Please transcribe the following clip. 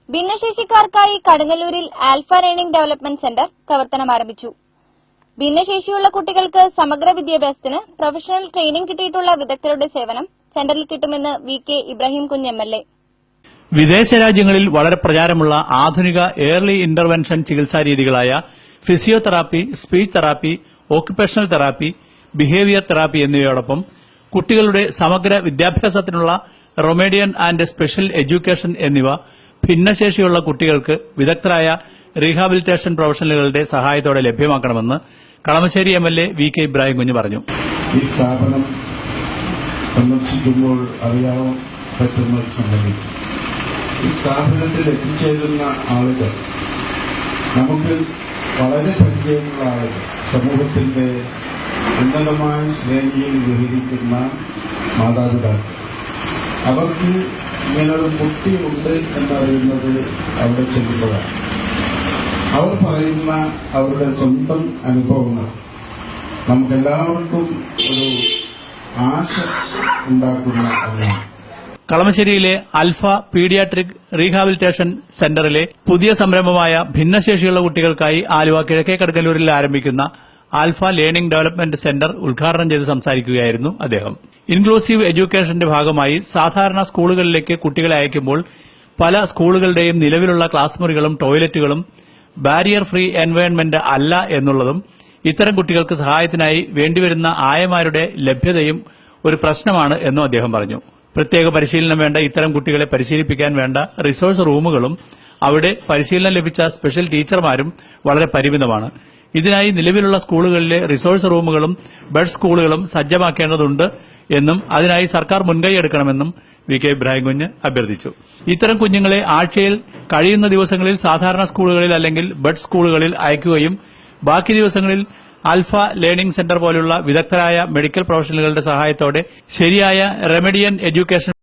ഭിന്നശേഷിക്കാർക്കായി കടുങ്ങല്ലൂരിൽ alpha learning development centre പ്രവർത്തനം ആരംഭിച്ചു. ഭിന്നശേഷിയുള്ള കുട്ടികൾക്ക് സമഗ്ര വിദ്യാഭ്യാസത്തിന് പ്രൊഫഷണൽ ട്രെയിനിംഗ് കിട്ടിയിട്ടുള്ള വിദഗ്ധരുടെ സേവനം സെന്ററിൽ കിട്ടുമെന്ന് വി.കെ. ഇബ്രാഹിം കുഞ്ഞ് എം.എൽ.എ. വിദേശ രാജ്യങ്ങളിൽ വളരെ പ്രചാരമുള്ള ആധുനിക ഏർലി ഇന്റർവെൻഷൻ ചികിത്സാ രീതികളായ physiotherapy, speech therapy, occupational therapy, behaviour therapy എന്നിവയോടൊപ്പം കുട്ടികളുടെ സമഗ്ര വിദ്യാഭ്യാസത്തിനുള്ള റൊമേഡിയൻ ആൻഡ് സ്പെഷ്യൽ എഡ്യൂക്കേഷൻ എന്നിവ ഭിന്നശേഷിയുള്ള കുട്ടികൾക്ക് വിദഗ്ധരായ റീഹാബിലിറ്റേഷൻ പ്രൊഫഷണലുകളുടെ സഹായത്തോടെ ലഭ്യമാക്കണമെന്ന് കളമശ്ശേരി എം.എൽ.എ. വി.കെ. ഇബ്രാഹിം കുഞ്ഞ് പറഞ്ഞു. ഈ സ്ഥാപനം സന്ദർശിക്കുമ്പോൾ അറിയാൻ പറ്റുന്ന സംഗതി, ഈ സ്ഥാപനത്തിൽ എത്തിച്ചേരുന്ന ആളുകൾ നമുക്ക് വളരെ പരിചയമുള്ള ആളുകൾ, സമൂഹത്തിന്റെ ഉന്നതമായ ശ്രേണിയിൽ വിഹരിക്കുന്ന മാതാപിതാക്കൾ. അവർക്ക് ഇങ്ങനൊരു കുട്ടിയുണ്ട് എന്നറിയുന്നത് അവിടെ ചെല്ലുമ്പോഴാണ്. അവർ പറയുന്ന അവരുടെ സ്വന്തം അനുഭവങ്ങൾ നമുക്കെല്ലാവർക്കും ഒരു ആശ ഉണ്ടാക്കുന്ന ഒന്നാണ്. കളമശ്ശേരിയിലെ ആൽഫ പീഡിയാട്രിക് റീഹാബിലിറ്റേഷൻ സെന്ററിലെ പുതിയ സംരംഭമായ ഭിന്നശേഷിയുള്ള കുട്ടികൾക്കായി ആലുവ കിഴക്കേ കടുങ്ങല്ലൂരിൽ ആരംഭിക്കുന്ന ആൽഫ ലേണിംഗ് ഡെവലപ്മെന്റ് സെന്റർ ഉദ്ഘാടനം ചെയ്ത് സംസാരിക്കുകയായിരുന്നു അദ്ദേഹം. ഇൻക്ലൂസീവ് എഡ്യൂക്കേഷന്റെ ഭാഗമായി സാധാരണ സ്കൂളുകളിലേക്ക് കുട്ടികളെ അയക്കുമ്പോൾ പല സ്കൂളുകളുടെയും നിലവിലുള്ള ക്ലാസ് മുറികളും ടോയ്ലറ്റുകളും ബാരിയർ ഫ്രീ എൻവയോൺമെന്റ് അല്ല എന്നുള്ളതും ഇത്തരം കുട്ടികൾക്ക് സഹായത്തിനായി വേണ്ടിവരുന്ന ആയമാരുടെ ലഭ്യതയും ഒരു പ്രശ്നമാണ് എന്നും അദ്ദേഹം പറഞ്ഞു. പ്രത്യേക പരിശീലനം വേണ്ട ഇത്തരം കുട്ടികളെ പരിശീലിപ്പിക്കാൻ വേണ്ട റിസോഴ്സ് റൂമുകളും അവിടെ പരിശീലനം ലഭിച്ച സ്പെഷ്യൽ ടീച്ചർമാരും വളരെ പരിമിതമാണ്. ഇതിനായി നിലവിലുള്ള സ്കൂളുകളിലെ റിസോഴ്സ് റൂമുകളും ബെഡ് സ്കൂളുകളും സജ്ജമാക്കേണ്ടതുണ്ട് എന്നും അതിനായി സർക്കാർ മുൻകൈയെടുക്കണമെന്നും വി.കെ. ഇബ്രാഹിം കുഞ്ഞ് അഭ്യർത്ഥിച്ചു. ഇത്തരം കുഞ്ഞുങ്ങളെ ആഴ്ചയിൽ കഴിയുന്ന ദിവസങ്ങളിൽ സാധാരണ സ്കൂളുകളിൽ അല്ലെങ്കിൽ ബെഡ് സ്കൂളുകളിൽ അയക്കുകയും ബാക്കി ദിവസങ്ങളിൽ ആൽഫ ലേണിംഗ് സെന്റർ പോലുള്ള വിദഗ്ധരായ മെഡിക്കൽ പ്രൊഫഷണലുകളുടെ സഹായത്തോടെ ശരിയായ റെമഡിയൻ എഡ്യൂക്കേഷൻ